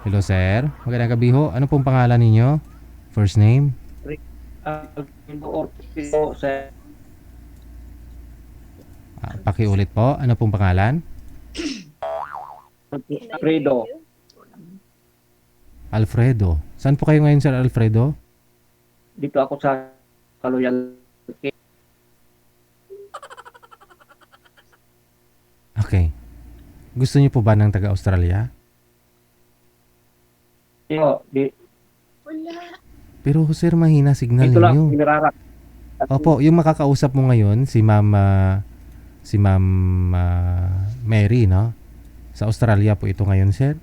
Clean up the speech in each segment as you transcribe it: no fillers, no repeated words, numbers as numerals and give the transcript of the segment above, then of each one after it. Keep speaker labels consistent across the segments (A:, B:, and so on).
A: Hello, sir. Magandang gabi ho. Ano pong pangalan ninyo? First name?
B: Ortiz po, sir.
A: Pakiulit po. Ano pong pangalan?
B: Fredo.
A: Alfredo. Saan po kayo ngayon, Sir Alfredo?
B: Dito ako sa Kaluyan.
A: Okay. Gusto niyo po ba ng taga-Australia? Pero, sir, mahina signal
B: Dito lang,
A: ninyo.
B: pinararak.
A: Opo, yung makakausap mo ngayon, si Ma'am Mary, no? Sa Australia po ito ngayon, sir.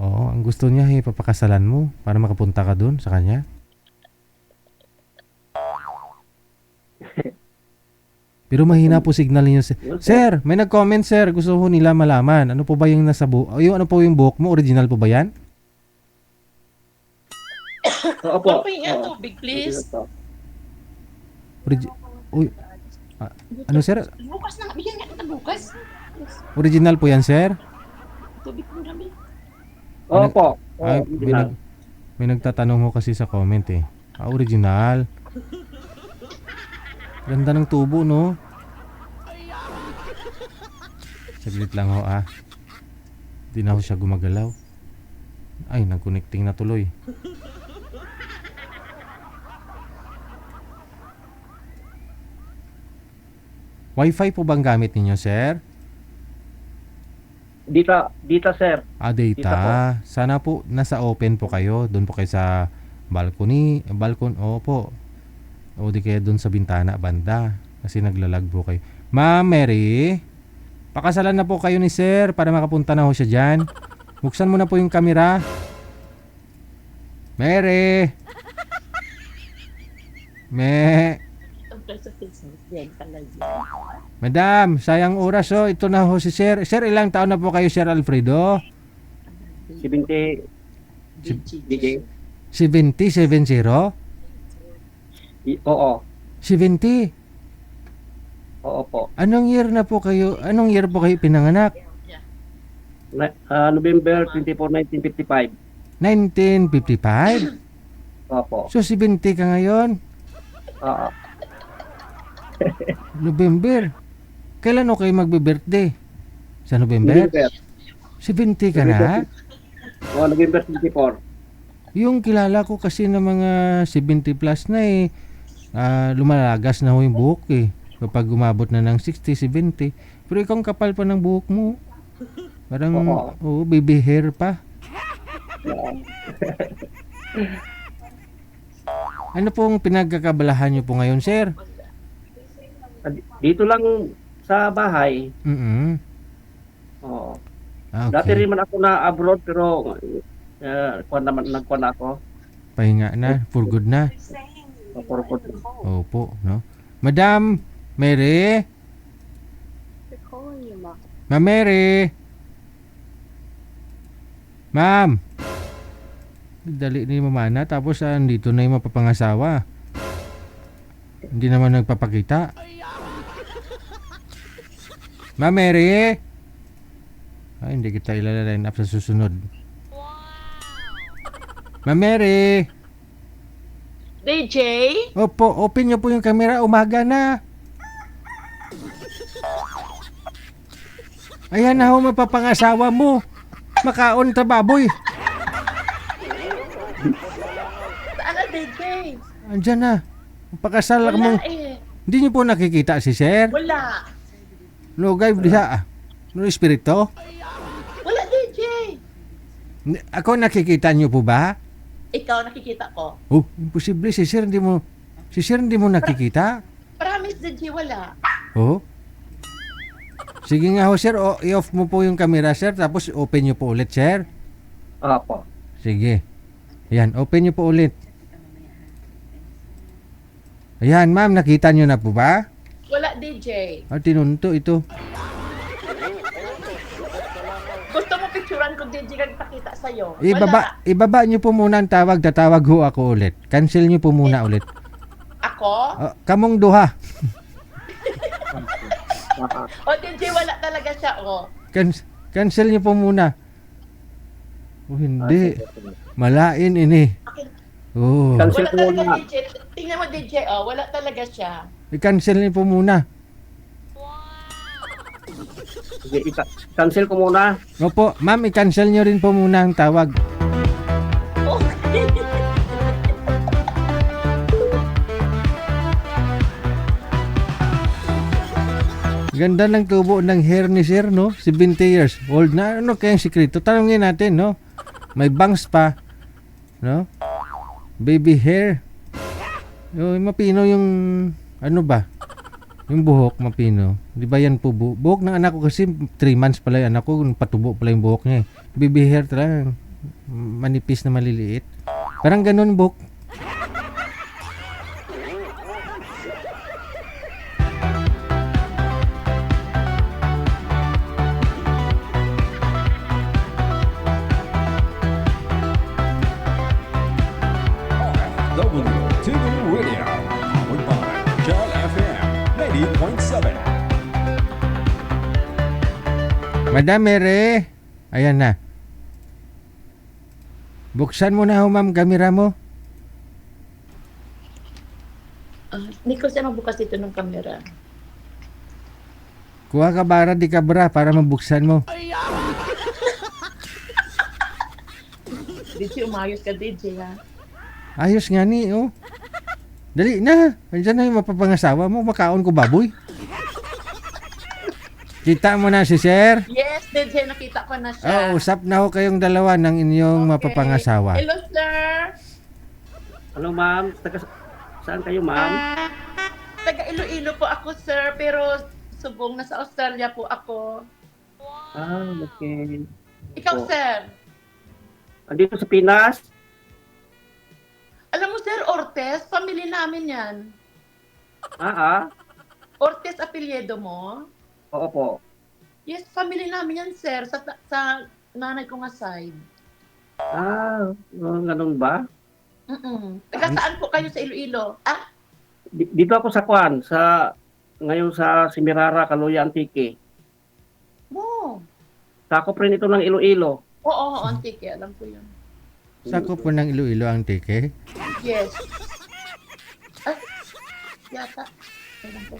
A: Oo, ang gusto niya, papakasalan mo para makapunta ka dun sa kanya. Pero mahina po signal ninyo, sir. Sir, may nag-comment, sir. Gusto ho nila malaman. Ano po ba yung nasa buhok? Yung ano po yung buhok mo? Original po ba yan?
B: Opo.
C: Big please.
A: Uy, ano, sir?
C: Bukas na, bigyan nga ng bukas.
A: Original po yan, sir?
C: Tubig mo namin.
B: Opo.
A: Ay, may nagtatanong ho kasi sa comment eh. Original. Ganda ng tubo, no? Saglit lang ho, Di na ho siya gumagalaw. Ay, nag-connecting na tuloy. Wi-Fi po bang gamit ninyo, sir?
B: Dita, sir.
A: Data.
B: Dita po.
A: Sana po nasa open po kayo. Doon po kayo sa balcony. Opo. O di kaya doon sa bintana, banda. Kasi naglalag po kayo. Ma'am Mary, pakasalan na po kayo ni sir para makapunta na ho siya dyan. Buksan mo na po yung camera. Mary! Madam, sayang oras ho. Ito na ho si sir. Sir, ilang taon na po kayo, Sir Alfredo?
B: 70 DJ.
A: 70? 70?
B: Oo.
A: 70?
B: Oo po.
A: Anong year po kayo pinanganak?
B: November 24, 1955.
A: 1955?
B: Opo.
A: So 70 ka ngayon?
B: Oo.
A: November. Kailan kayo magbe-birthday? Sa November? 70 ka na?
B: November 24.
A: Yung kilala ko kasi ng mga 70 plus na lumalagas na ho yung buhok eh. Kapag umabot na ng 60, 70. Pero ikaw ang kapal pa ng buhok mo. Parang, baby hair pa. Ano pong pinagkakabalahan nyo po ngayon, sir?
B: Dito lang sa bahay. Oo.
A: Okay.
B: Dati rin man ako na abroad pero nagkuhan ako.
A: Pahinga na, for good na. Opo, no? Madam Mary? Ma'am Mary? Ma'am? Dali ni mamana tapos andito na yung mapapangasawa. Hindi naman nagpapakita. Ma'am Mary? Ay, hindi kita ilala-line up sa susunod. Ma'am Mary?
C: DJ?
A: Opo, open niyo po yung camera. Umaga na. Ayan na ho, mapapangasawa mo. Makaon ta baboy.
C: Saan na, DJ?
A: Andyan na. Pakasal mo. Hindi niyo po nakikita si sir?
C: Wala.
A: No, guy, diha. No, espiritu?
C: Wala, DJ.
A: Ako nakikita niyo po ba?
C: Ikaw nakikita ko.
A: Oh, imposible. Si sir hindi mo nakikita?
C: Promise, DJ, wala.
A: Oh? Sige nga ho, sir. I-off mo po yung camera, sir. Tapos open niyo po ulit, sir.
B: Opo.
A: Sige. Ayan, open niyo po ulit. Ayan, ma'am, nakita niyo na po ba?
C: Wala, DJ.
A: Tinunto ito.
C: Gusto mo picturean ko, DJ, kang pakita sa'yo?
A: Ibaba niyo po muna ang tawag. Tatawag ho ako ulit. Cancel niyo po muna ulit.
C: Ako?
A: Kamong duha.
C: O, DJ, wala talaga siya,
A: Cancel niyo po muna. Oh, hindi. Malain ini.
C: Akin.
A: Oh.
B: Cancel
C: Wala
B: ko
C: talaga
B: muna.
C: DJ. Tingnan mo DJ, oh. Wala talaga siya.
A: I-cancel niyo po muna.
B: Sige, cancel ko muna.
A: Opo, ma'am, i-cancel niyo rin po muna ang tawag.
C: Okay.
A: Ganda ng tubo ng hair ni sir, no? 70 years old na. Ano kayang sikreto? Tanungin natin, no? May bangs pa, no? Baby hair. Mapino yung, ano ba? Yung buhok, mapino. Di ba yan po buhok ng anak ko kasi 3 months pala yung anak ko, patubo pala yung buhok niya. Baby hair talaga, manipis na maliliit. Parang ganun buhok.
D: WTV Radio, powered by Cal FM 90.7.
A: Madam Mere, ayan na. Buksan mo na ho, ma'am, kamera mo.
C: Hindi ko siya magbukas dito ng camera.
A: Kuha ka bara di kabra para mabuksan mo.
C: DJ, umayos ka DJ ha.
A: Ayos nga ni, oh. Dali na. Andiyan na yung mapapangasawa mo. Makaon ko baboy. Kita mo na si sir.
C: Yes, DJ, nakita ko na siya.
A: Oh, usap na ho kayong dalawa ng inyong mapapangasawa.
C: Hello, sir.
B: Ano, ma'am? Saan kayo, ma'am?
C: Taga Iloilo po ako, sir, pero subong nasa Australia po ako.
B: Ah, okay.
C: Ikaw,
B: Oh.
C: sir.
B: Andito sa Pinas?
C: Alam mo, sir, Ortiz, family namin yan.
B: Ah.
C: Ortiz, apelyido mo?
B: Oo po.
C: Yes, family namin yan, sir, sa nanay ko nga side.
B: Ah, ganun ba?
C: Taga saan po kayo sa Iloilo? Ah,
B: Dito ako sa Kwan, ngayon sa Simirara, Kaluya, Antique.
C: mo.
B: Sakop rin ito ng Iloilo.
C: Oo, Antique, alam ko yun.
A: Sako po ng Iloilo ang teke.
C: Yes. Ay, yata. Alam ko.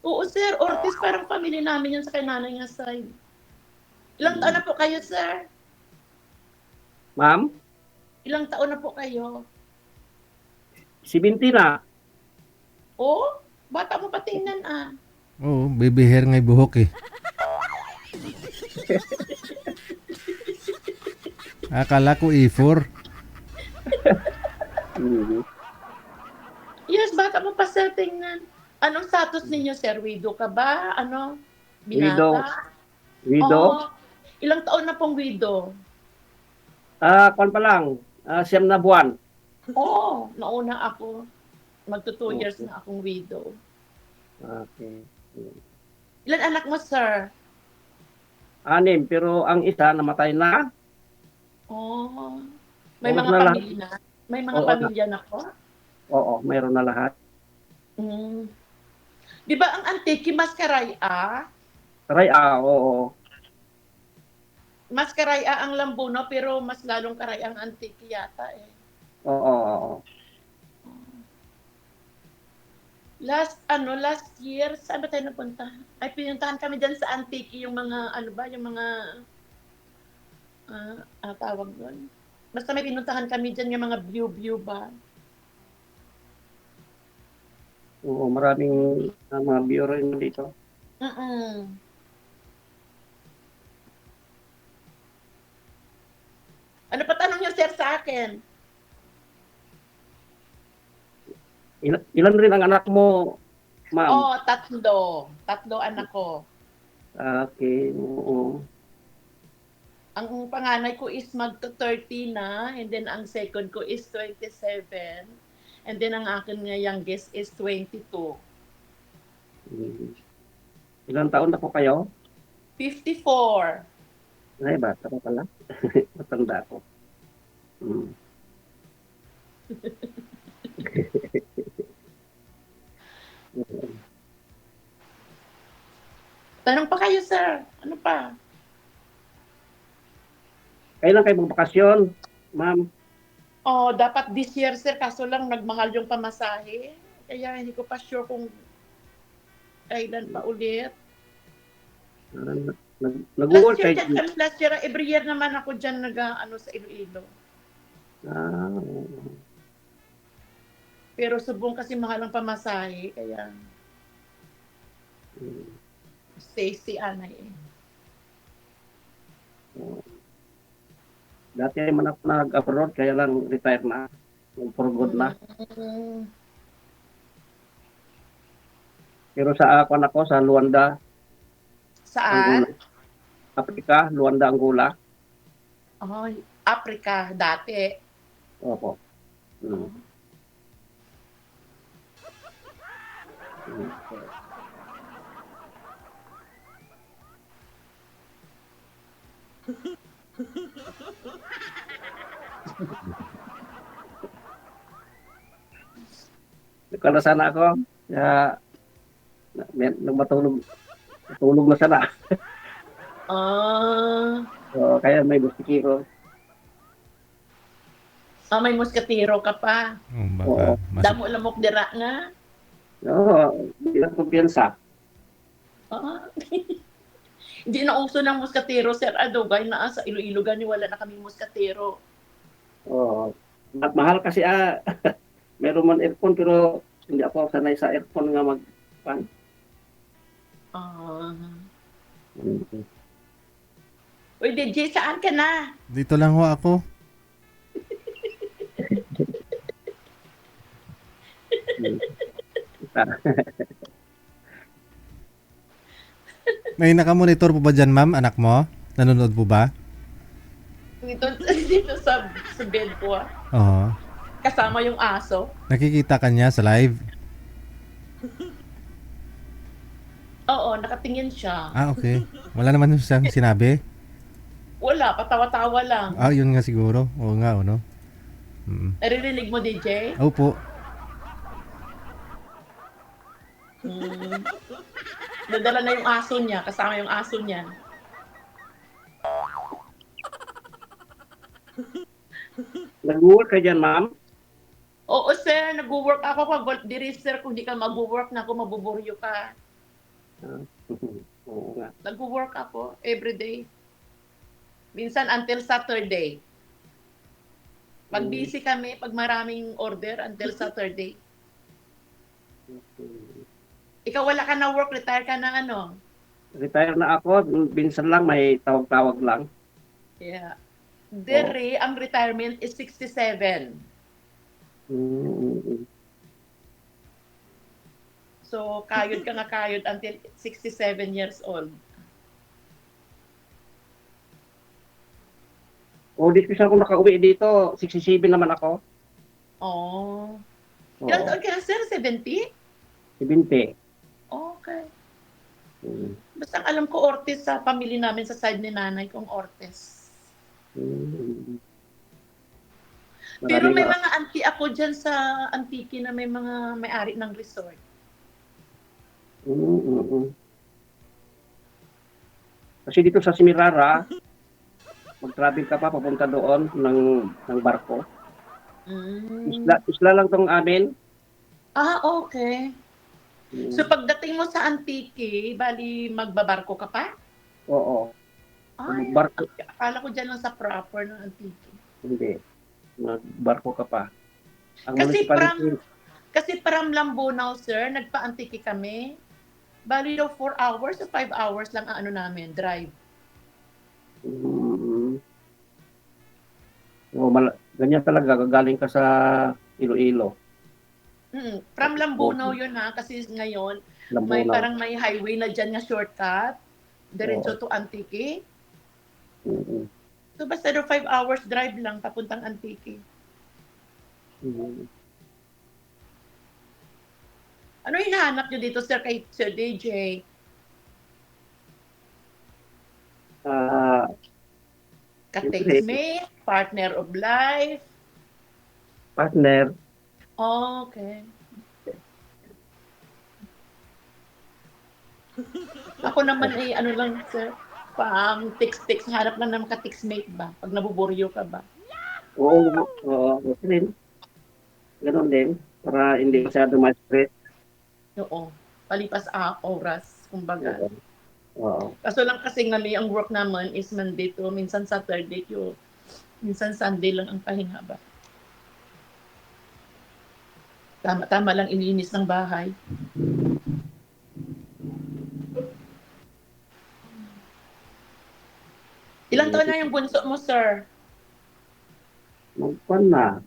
C: Oo, sir, Ortiz, parang family namin yan sa kay nanay nga side. Ilang taon na po kayo, sir?
B: Ma'am,
C: Ilang taon na po kayo?
B: 70 na.
C: Oh, bata mo pa tingnan ah.
A: Oo, baby hair nga'y buhok eh. Akala ko E4.
B: Mhm.
C: Yes, bata mo pa sir tingnan. Anong status ninyo, sir? Widow ka ba? Ano? Binata?
B: Widow?
C: Oo. Ilang taon na pong widow?
B: Kwan pa lang. 9 na buwan.
C: Oo, nauna ako. Magto 2 years na akong widow.
B: Okay.
C: Ilan anak mo, sir?
B: 6, pero ang isa namatay na.
C: Oh. May
B: Oo,
C: mga
B: na lang.
C: pamilya na? May mga
B: Oo,
C: pamilya na po?
B: Oo, mayroon na lahat.
C: Mm. Di ba ang Antique, Mascaraya?
B: Oo.
C: Mascaraya ang Lambuno, pero mas lalong karaya ang Antique yata eh.
B: Oo.
C: Last year, saan ba tayo napunta? Ay, pinuntahan kami dyan sa Antique, yung mga, yung mga, tawag doon. Basta may pinuntahan kami dyan, yung mga view ba?
B: Oo, maraming mga bureau rin dito.
C: Ano pa tanong niyo, sir, sa akin?
B: Ilan rin ang anak mo, ma'am?
C: Oh, tatlo. Tatlo anak ko.
B: Okay, oo.
C: Ang panganay ko is magto-30 na, and then ang second ko is 27, and then ang akin nga youngest is 22.
B: Mhm. Ilang taon na po kayo?
C: 54.
B: Ay, bata pa pala. Matanda ko. Mm.
C: Tanong pa kayo, sir. Ano pa?
B: Kailan kayo magbakasyon, ma'am?
C: Oh, dapat this year, sir, kaso lang nagmahal yung pamasahe. Kaya hindi ko pa sure kung kailan pa ulit.
B: Nag-work
C: Last year,
B: kayo?
C: dyan kami last year. Every year naman ako dyan ano, sa Iloilo.
B: Ah,
C: Pero subong kasi mahal ang pamasahe. Kaya stay si Anay eh.
B: dati man ako nag-abroad, kaya lang retire na. For good na.
C: Mm.
B: Pero sa ako sa Luanda, Angola.
C: Saan?
B: Africa, Luanda, Angola.
C: Oh, Africa, dati.
B: Opo. Mm. Nagkalasan na ako. Kaya, nagmatulog. Natulog na sana.
C: Ah,
B: So, kaya may busikiro.
C: may muskatiro ka pa.
A: Baka
C: Damo lamok dira nga.
B: Oo, bilang kumpiyansa.
C: Ah. Hindi na uso ng muskatero, Sir Adogay, na sa Iloilo gani wala na kami muskatero.
B: Oo. Mahal kasi meron man aircon pero hindi ako sanay sa aircon nga pan.
C: Ah.
B: Mm.
C: Uy, DJ, saan ka na?
A: dito lang ho ako. May nakamonitor po ba dyan, ma'am? Anak mo? Nanonood po ba?
C: Dito sa bed ko, ah.
A: Oo.
C: Kasama yung aso.
A: Nakikita ka niya sa live?
C: Oo, nakatingin siya.
A: Ah, okay. Wala naman siyang sinabi?
C: Wala, patawa-tawa lang.
A: Ah, yun nga siguro. Oo nga, ano?
C: Naririnig mo, DJ?
A: Opo.
C: Hmm. Nadala na yung aso niya, kasama yung aso niya.
B: Nag-work ka dyan, ma'am?
C: Oo, sir, nag-work ako. Pag diri, sir, kung di ka mag-work na ako, mabuburyo ka.
B: Oo nga.
C: Nag-work ako everyday. Minsan until Saturday. Pag busy kami, pag maraming order, until Saturday. Ikaw wala ka na work, retire ka na ano?
B: Retire na ako. Minsan lang may tawag-tawag lang.
C: Yeah. Dere, ang retirement is 67.
B: Mm.
C: So, kayod ka nga kayod until 67 years old.
B: O, di ko ako nakauwi dito. 67 naman ako.
C: Oh.
B: Oo.
C: Ilan taon ka na, sir? 70?
B: 70.
C: Okay.
B: Mm.
C: Basta ang alam ko, Ortiz sa pamilya namin sa side ni nanay kong Ortiz.
B: Mm.
C: Pero may
B: Maraming-
C: mga auntie ako dyan sa Antique na may mga may-ari ng resort.
B: Kasi dito sa Simirara, mag-travel ka pa papunta doon ng barko. Isla lang tong amin.
C: Ah, okay.
B: Mm.
C: So pagdating mo sa Antique, bali magbabarko ka pa?
B: Oo.
C: Ay,
B: Magbarko.
C: akala ko dyan lang sa proper ng Antique.
B: Hindi. Magbarko ka pa. Ang
C: Kasi
B: municipality,
C: Kasi from Lambunaw, sir, nagpa-Antique kami. Bali daw 4 hours o 5 hours lang ang ano namin, drive.
B: ganyan talaga, gagaling ka sa Iloilo,
C: From Lambunaw yun ha, kasi ngayon, may
B: Lambunaw.
C: parang may highway na dyan nga shortcut, diretso
B: Oo.
C: to Antique.
B: Mm.
C: So basta daw 5 hours drive lang papuntang Antique.
B: Mm.
C: Ano hinahanap nyo dito, sir, kay Sir DJ?
B: Ah,
C: Ka-textmate, partner of life?
B: partner,
C: Okay. Ako naman ay ano lang, sir. Pang tiks-tiks, harap lang ng ka-tiksmate ba? Pag nabuburyo ka ba?
B: Oo, oo, okay rin. Ganon din. Para hindi masyado ma-stress.
C: Oo. Palipas oras, kumbaga.
B: Oo. Oo.
C: Kaso lang kasi nga may ang work naman is Monday to minsan Saturday yun. Minsan Sunday lang ang pahinga ba. Tama-tama lang ilinis ng bahay. Ilang taon na yung bunso mo, sir?
B: Magpan na.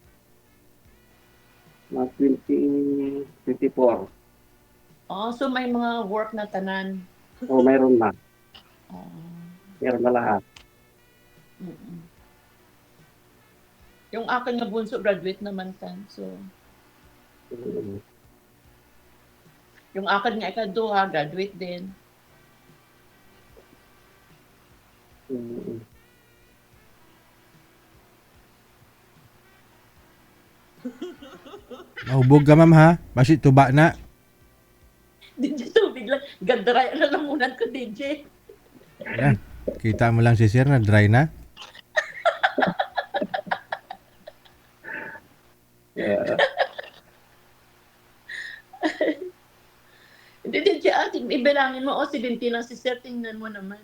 B: Na 2024.
C: Oh, so may mga work na tanan.
B: O, mayroon na.
C: Oh.
B: Meron na lahat.
C: Mm-mm. Yung akin na bunso, graduate naman tan. So,
B: Mm.
C: yung akin nga ikaduha, graduate din.
B: Mm.
A: Mahubog ka ma'am ha. Basi tuba na.
C: DJ, tubig lang. Ganda na lamunan ko, DJ.
A: Yan. Kita mo lang si sir na dry na.
B: Yeah.
C: Hindi, DJ, ibilangin mo, 17 lang si sir, tingnan mo naman.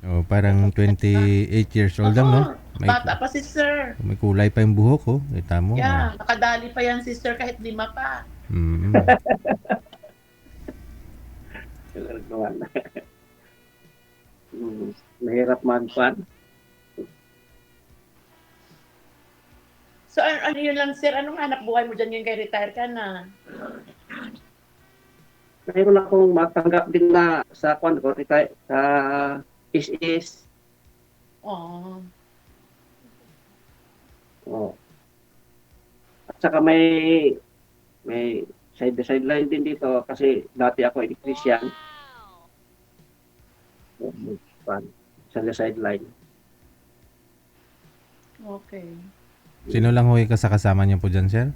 A: Oh, parang 28 years old lang, no?
C: Oo, bata pa si sir.
A: May kulay pa yung buhok, oh. Kita mo.
C: Yeah, nakadali pa yan si sir kahit 5 pa.
A: Oh. Mm.
B: Gawan. Mahirap magpan.
C: So, ano yun lang, sir? Anong hanap buhay mo dyan yung kay retire ka na?
B: Mayroon akong matanggap din na sa kwan ko, sa is.
C: Oh.
B: Oh. At saka may sideline din dito kasi dati ako electrician. Sa sideline.
C: Okay.
A: Sino lang ho ka sa kasama niyo po dyan, sir?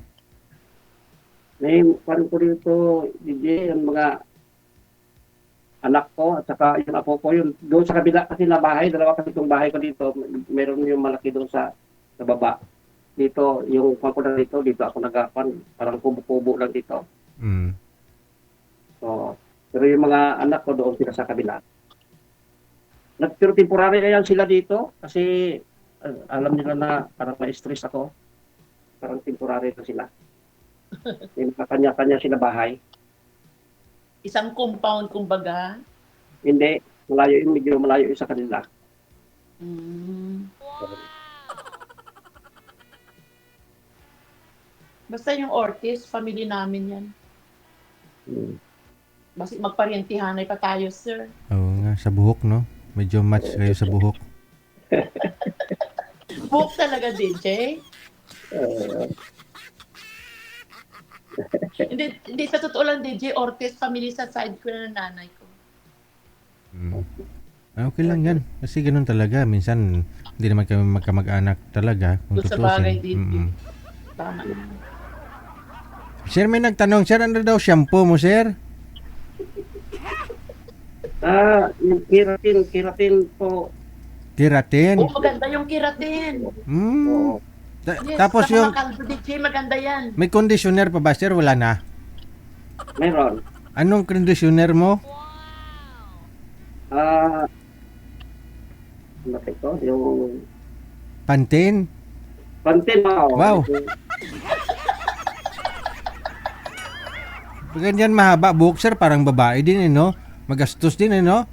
B: May kwan ko dito, DJ, yung mga anak ko at saka yung apo ko, yun doon sa kabila kasi na bahay, dalawa kasi itong bahay ko dito, meron yung malaki doon sa baba. Dito, yung kwan ko na dito ako nagapan, parang kubo-kubo lang dito.
A: Mm.
B: So, pero yung mga anak ko doon sila sa kabila. Pero temporary na yan sila dito kasi alam nila na parang ma-stress ako. Parang temporary na sila. Yung kanya-kanya sila bahay.
C: Isang compound, kumbaga.
B: Hindi, malayo yung medyo malayo yung sa kanila.
C: Mm. Basta yung Ortiz, family namin yan.
B: Hmm.
C: Basta magparientihanay pa tayo, sir.
A: Oo nga, sa buhok, no? Medyo match kayo sa buhok.
C: Book talaga, DJ. Hindi sa totoo lang, DJ, Ortiz, family sa side ko na nanay ko.
A: Mm. Okay lang yan. Kasi ganun talaga. Minsan, hindi naman kami magkamag-anak talaga. Kung
C: Doon sa bagay,
A: tutusin.
C: DJ.
A: Mm-mm.
C: Tama.
A: Sir, may nagtanong, sir, ano daw shampoo mo, sir?
B: Yung keratin po.
A: Keratin.
C: Oh, maganda yung keratin.
A: Mm.
B: Oo.
C: Yes,
A: Tapos
C: sa
A: yung,
C: mga kalbo, DJ, maganda yan.
A: may conditioner pa ba, sir? Wala na.
B: Meron.
A: Anong conditioner mo?
B: Ano ito? Yung
A: Pantene?
B: Pantene.
A: Wow. Ganyan mahaba buhok, sir, parang babae din, no? Magastos din, no?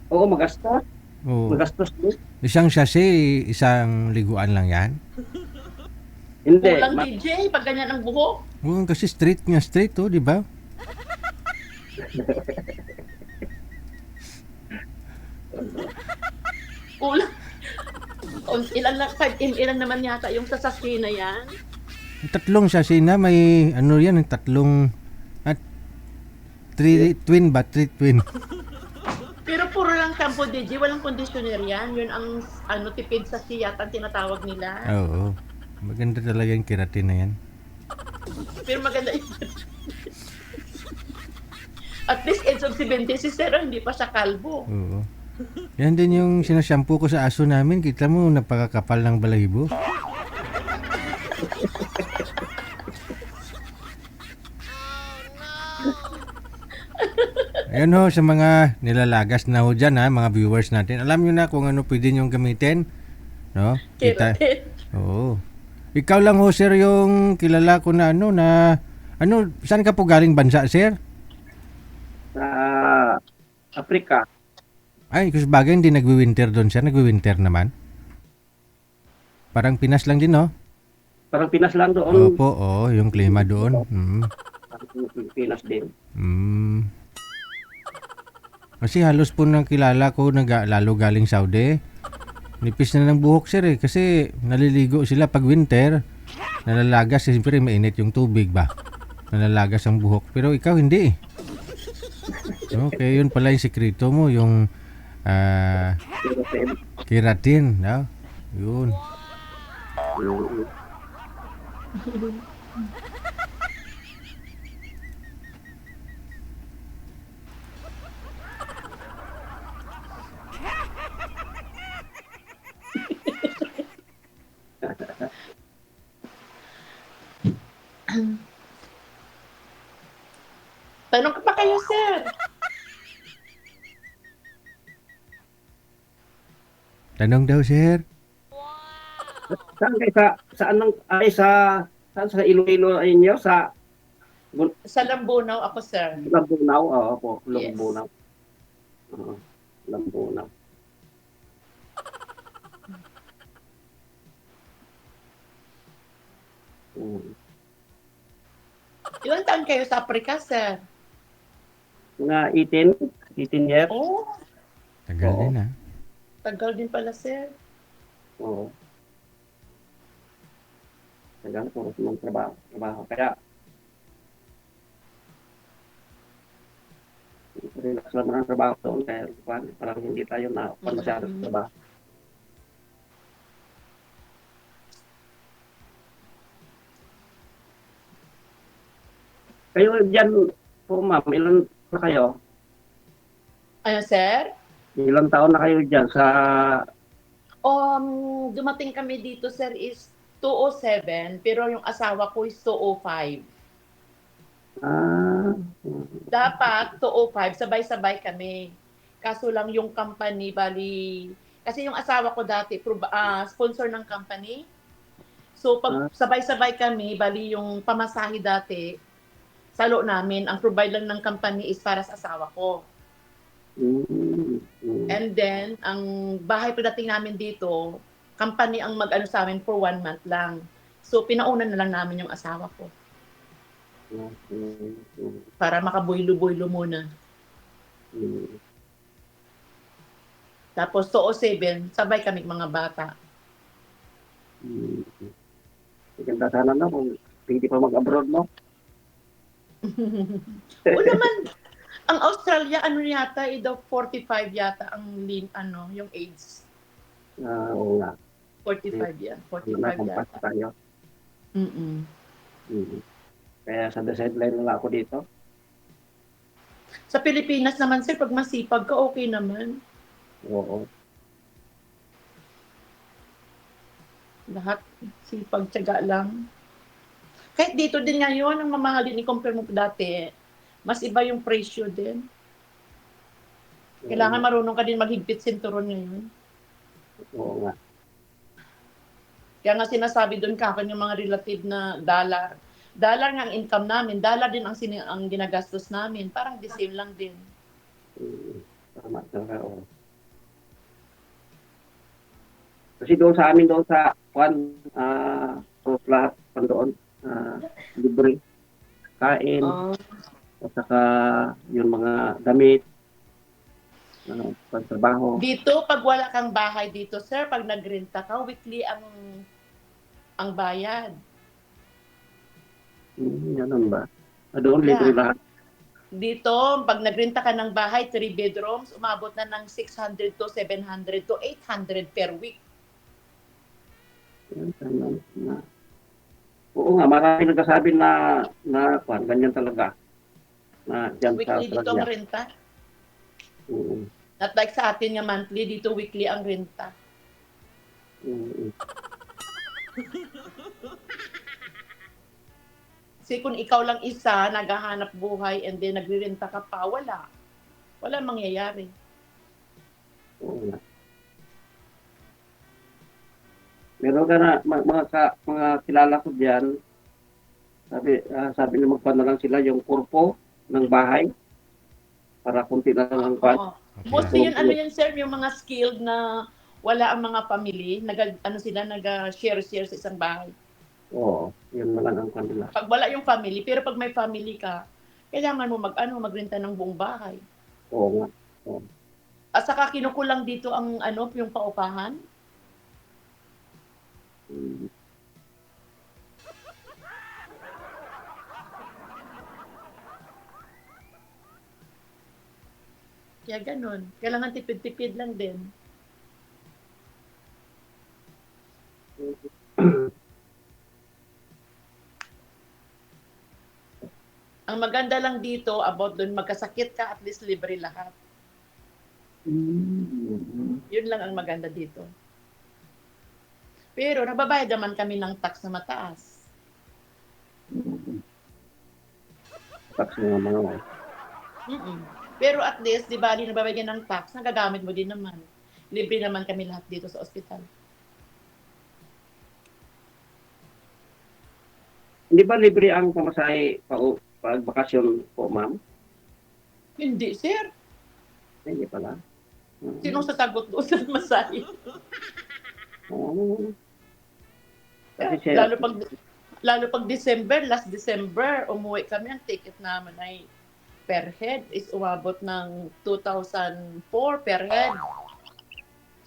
B: Oo, magastos.
A: Oo.
B: Magastos din.
A: Isang sachet, isang liguan lang yan.
B: Hindi.
C: Kulang, DJ, pag ganyan ang buhok.
A: Oo, kasi straight nga straight, oh, di ba?
C: Kulang. Ilan lang, 5 ml naman yata yung sasakyan na yan.
A: Tatlong sachet na, may ano yan, tatlong twin ba? Three twin.
C: Pero puro lang shampoo, DJ, walang conditioner yan. Yun ang tipid sa siyat ang tinatawag nila.
A: Oo. Maganda talaga yung keratin na yan.
C: Pero maganda yun. At least age of 70 si Sir, hindi pa siya kalbo.
A: Oo. Yan din yung sinashampoo ko sa aso namin. Kita mo, napakakapal ng balahibo. Ayan ho, sa mga nilalagas na ho dyan ha, mga viewers natin. Alam nyo na kung ano pwede nyong gamitin. No?
C: Keratin.
A: Oo. Ikaw lang ho, sir, yung kilala ko na saan ka po galing bansa, sir?
B: Sa Africa.
A: Ay, kasi bagay hindi nagwi-winter doon, sir. Nagwi-winter naman. Parang Pinas lang din, no?
B: Parang Pinas lang doon.
A: Opo, yung klima doon.
B: Parang Pinas din.
A: Mm. Kasi halos po nang kilala ko lalo galing Saudi. Nipis na ng buhok, sir, kasi naliligo sila pag winter. Nalalagas, siyempre mainit yung tubig ba. Nalalagas ang buhok. Pero ikaw hindi. Okay, yun pala yung sikreto mo, yung
B: Pero
A: keratin, no? Yun.
C: Tanong ka pa kayo, sir.
A: Tanong daw, sir.
B: saan kayo sa anong ay saan sa Iloilo ay inyo sa
C: Sa Lambunaw ako, sir.
B: Lambunaw? Oo po,
C: Yes.
B: Lambunaw. Oo, Lambunaw. Mm.
C: Ilang taon kayo sa Africa, sir?
B: Mga 18 years.
C: Oh,
A: Tagal
B: Oo.
A: din, ha?
C: tagal din pala, sir.
B: Oo. Tagal po ng trabaho. Kaya relax lang ang trabaho doon. Kaya parang hindi tayo na masyado sa trabaho. Kayo dyan po, ma'am, ilan na kayo?
C: Ano, sir?
B: Ilang taon na kayo dyan sa...
C: Dumating kami dito, sir, is 207, pero yung asawa ko is 205.
B: Ah,
C: Dapat 205, sabay-sabay kami. Kaso lang yung company, bali... Kasi yung asawa ko dati, sponsor ng company. So, pag sabay-sabay kami, bali yung pamasahe dati, salo namin, ang provide lang ng company is para sa asawa ko. And then, ang bahay pagdating namin dito, company ang mag-ano sa amin for 1 month lang. So, pinauna na lang namin yung asawa ko para makabuylo-buylo muna. Tapos, 207, sabay kami mga bata.
B: Maganda sana na kung hindi pa mag-abroad, no?
C: O naman, ang Australia, ano yata, daw 45 yata ang yung age.
B: Oo nga.
C: 45 yan. 45
B: Nakampas
C: yata.
B: tayo.
C: Mm-mm.
B: Kaya sa sideline na ako dito.
C: Sa Pilipinas naman, sir, pag masipag ka, okay naman.
B: Oo.
C: Lahat, sipag, tiyaga lang. Kahit dito din ngayon, ang mamahalin ni compare mo dati, mas iba yung presyo din. Kailangan marunong ka din maghigpit sinturon ngayon.
B: Oo nga.
C: Kaya nga sinasabi doon ka yung mga relative na dollar. Dollar nga ang income namin, dollar din ang ginagastos namin. Parang the same lang din.
B: Tama talaga. Oo. Kasi doon sa amin doon sa so lahat pa doon libre. Kain, at saka yung mga damit, pagtrabaho.
C: Dito, pag wala kang bahay dito, sir, pag nagrenta ka, weekly ang bayad.
B: Ganun ba? Doon libre lahat.
C: Dito, pag nagrenta ka ng bahay, 3 bedrooms, umabot na ng 600 to 700 to 800 per week.
B: Oo nga, marami nagsasabi na ganyan talaga. Na dyan sa
C: Weekly dito ang
B: Australia.
C: renta. Not like sa atin nga monthly, dito weekly ang renta.
B: Mm.
C: Kasi kung ikaw lang isa, naghahanap buhay and then nagrirenta ka pa, wala. Wala mangyayari.
B: Oo nga. Meron ka na, mga kilala ko diyan, sabi na magpa na lang sila yung kurpo ng bahay para kunti na lang ang pan.
C: Oo. Mostly yun, ano yan, sir, yung mga skilled na wala ang mga family, nag-share sa isang bahay.
B: Oo, yun na lang ang kanila.
C: Pag wala yung family, pero pag may family ka, kailangan mo magrenta ng buong bahay.
B: Oo nga.
C: At saka kinukulang dito ang yung paupahan.
B: Mm.
C: Kaya ganun. Kailangan tipid-tipid lang din. Ang maganda lang dito, about doon magkasakit ka, at least libre lahat.
B: Mm.
C: Yun lang ang maganda dito. Pero nababayad naman kami ng tax na mataas.
B: Tax nga mga
C: Mm-mm. Pero at least, di ba, nababayad ng tax, nagagamit mo din naman. Libre naman kami lahat dito sa ospital.
B: Hindi ba libre ang pamasahe pag bakasyon po, ma'am?
C: Hindi, sir.
B: Hindi pala.
C: Sinong sasagot doon sa masahe?
B: Oo. Kasi siya,
C: Lalo pag December, last December, umuwi kami, ang ticket naman ay per head is umabot ng 2,004 per head.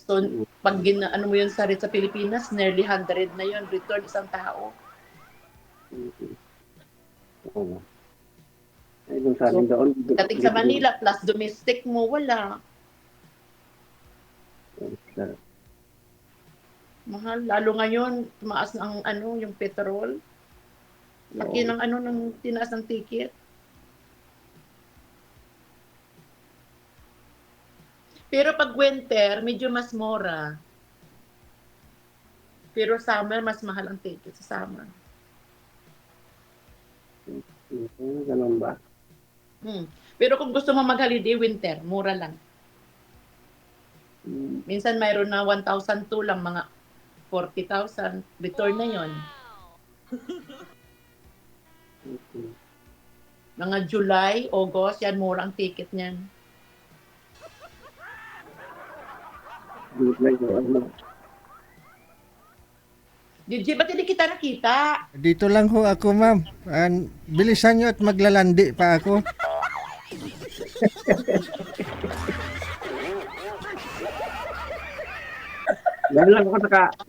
C: So, pag ano mo yun sa Pilipinas, nearly 100 na yun, return isang tao.
B: oo. Ay, kung sa amin doon.
C: Dating sa Manila, plus domestic mo, wala. Mahal. Lalo ngayon, tumaas ang yung petrol. Laki ng ng tinaas ng ticket. Pero pag winter, medyo mas mura. Pero summer, mas mahal ang ticket sa summer.
B: Ganun ba?
C: Pero kung gusto mo mag-holiday, winter, mura lang. Minsan mayroon na 1,200 lang, mga 40,000. Return na yon. Mga July, August, yan, mura ang ticket niyan. DJ, ba't hindi kita nakita?
E: Dito lang ho ako, ma'am. Bilisan nyo at maglalandi pa ako.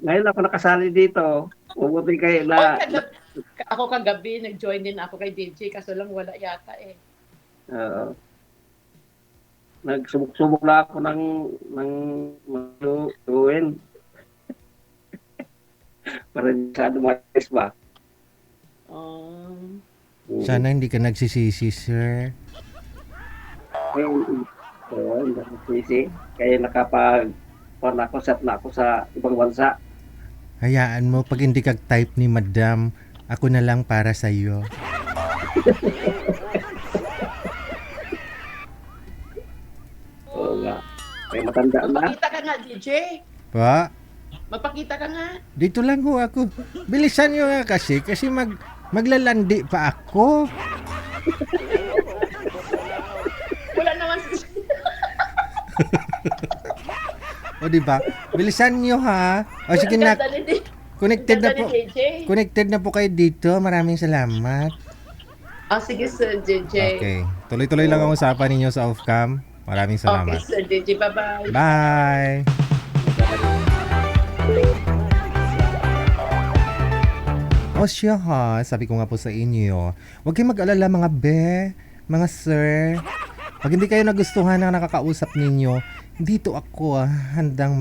B: Ngayon ako nakasali dito. Mabuti kayo na.
C: Ako kagabi, nag-join din ako kay DJ, kaso lang wala yata eh.
B: Oo. Nagsubok-subok lang ako ng tuwin. Para sa dumatis ba?
E: Sana hindi ka nagsisisi, sir.
B: Hindi nagsisisi. Kaya set na ako sa ibang bansa.
E: Hayaan mo, pag hindi ka type ni madam, ako na lang para sa iyo.
B: Oo nga. May matanda na.
C: Magpakita ka nga, DJ.
E: Pa?
C: Magpakita ka nga.
E: Dito lang ho ako. Bilisan nyo nga kasi maglalandi pa ako.
C: Wala naman.
E: O diba? Bilisan nyo ha. O sige na. Connected na po. Connected na po kayo dito. Maraming salamat.
C: Sige, Sir JJ.
A: Okay. Tuloy-tuloy lang ang usapan ninyo sa off-cam. Maraming
C: Okay,
A: salamat.
C: Sir JJ. Bye-bye.
A: Bye! O siya ha, sabi ko nga po sa inyo, huwag kayong mag-alala mga be, mga sir. Pag hindi kayo nagustuhan ng nakakausap ninyo, dito ako handang